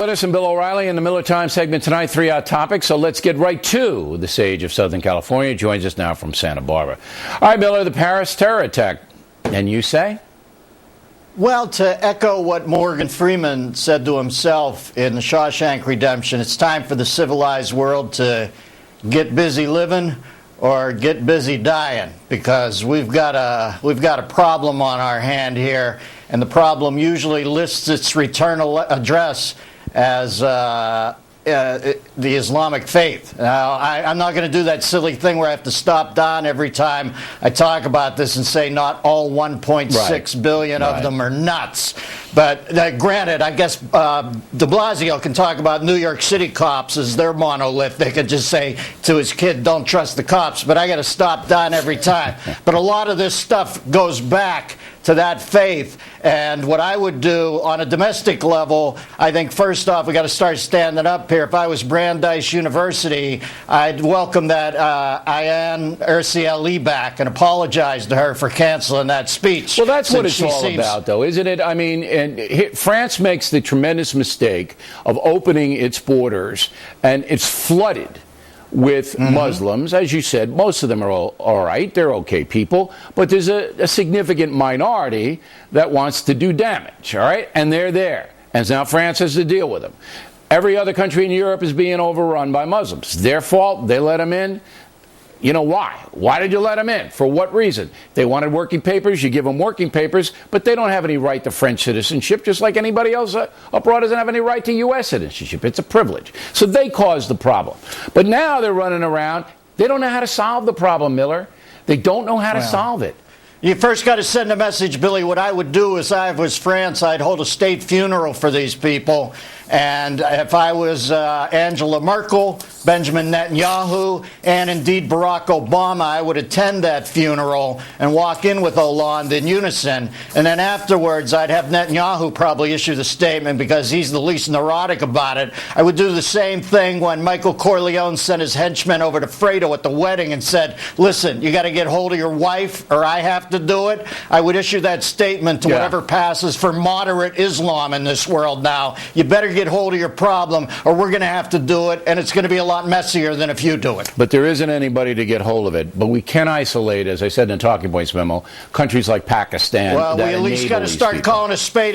with us, and Bill O'Reilly in the Miller Time segment tonight. 3 hot topics, so let's get right to the sage of Southern California. Joins us now from Santa Barbara. All right, Miller, the Paris terror attack. And you say? Well, to echo what Morgan Freeman said to himself in The Shawshank Redemption, it's time for the civilized world to get busy living or get busy dying, because we've got a problem on our hand here, and the problem usually lists its return address as the Islamic faith. Now, I'm not going to do that silly thing where I have to stop Don every time I talk about this and say not all 1.6 billion of them are nuts. But granted, I guess de Blasio can talk about New York City cops as their monolith. They could just say to his kid, don't trust the cops. But I got to stop Don every time. But a lot of this stuff goes back to that faith. And what I would do on a domestic level, I think first off, we got to start standing up here. If I was Brandeis University, I'd welcome that Ayaan Hirsi Ali back and apologize to her for canceling that speech. Well, that's what it's all about, though, isn't it? I mean, and France makes the tremendous mistake of opening its borders, and it's flooded with Muslims. As you said, most of them are all right. They're okay people. But there's a significant minority that wants to do damage, all right? And they're there. And now France has to deal with them. Every other country in Europe is being overrun by Muslims. Their fault. They let them in. You know why? Why did you let them in? For what reason? They wanted working papers. You give them working papers, but they don't have any right to French citizenship, just like anybody else abroad doesn't have any right to U.S. citizenship. It's a privilege. So they caused the problem. But now they're running around. They don't know how to solve the problem, Miller. They don't know how to solve it. You first got to send a message, Billy. What I would do is, if I was France, I'd hold a state funeral for these people. And if I was Angela Merkel, Benjamin Netanyahu, and indeed Barack Obama, I would attend that funeral and walk in with Hollande in unison. And then afterwards, I'd have Netanyahu probably issue the statement because he's the least neurotic about it. I would do the same thing when Michael Corleone sent his henchmen over to Fredo at the wedding and said, listen, you got to get hold of your wife or I have to do it. I would issue that statement to whatever passes for moderate Islam in this world now. You better get hold of your problem or we're going to have to do it, and it's going to be a lot messier than if you do it. But there isn't anybody to get hold of it. But we can isolate, as I said in the Talking Points memo, countries like Pakistan. Well, we at least got to start calling a spade,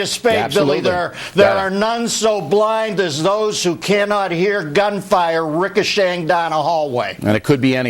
Billy. There are none so blind as those who cannot hear gunfire ricocheting down a hallway. And it could be anybody.